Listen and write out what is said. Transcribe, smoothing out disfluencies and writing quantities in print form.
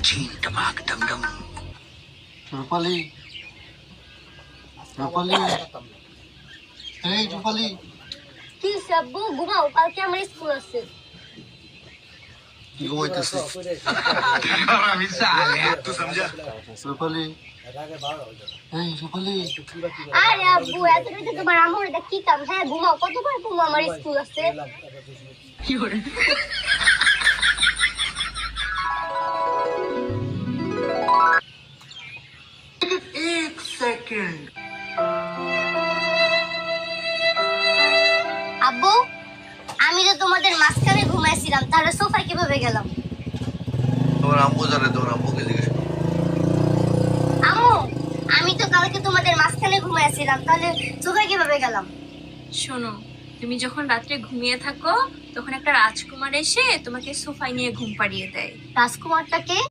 चीन टमाक डम डम। রূপালি রূপালি এই রূপালি কি আব্বু ঘুমাও, কালকে আমার স্কুল আছে। কি ঘুমাইতেছিস हरामी साले, तू समझा? রূপালি এই রূপালি আরে আব্বু এত রাতে তোমার আমার এটা কি কাম? হ্যাঁ ঘুমাও, কতবার ঘুমাও, আমার স্কুল আছে। एक सेकंड। আব্বু আমি তো তোমাদের মাঝখানে ঘুমাইছিলাম, তাহলে সোফায় কিভাবে গেলাম? তোমার আম্মু জানে, তোমার আম্মুকে জিজ্ঞেস করো। আম্মু আমি তো কালকে তোমাদের মাঝখানে ঘুমাইছিলাম, তাহলে সোফায় কিভাবে গেলাম? শোনো, তুমি যখন রাত্রে ঘুমিয়ে থাকো তখন একটা রাজকুমার এসে তোমাকে সোফায় নিয়ে ঘুম পাড়িয়ে দেয়। রাজকুমারটাকে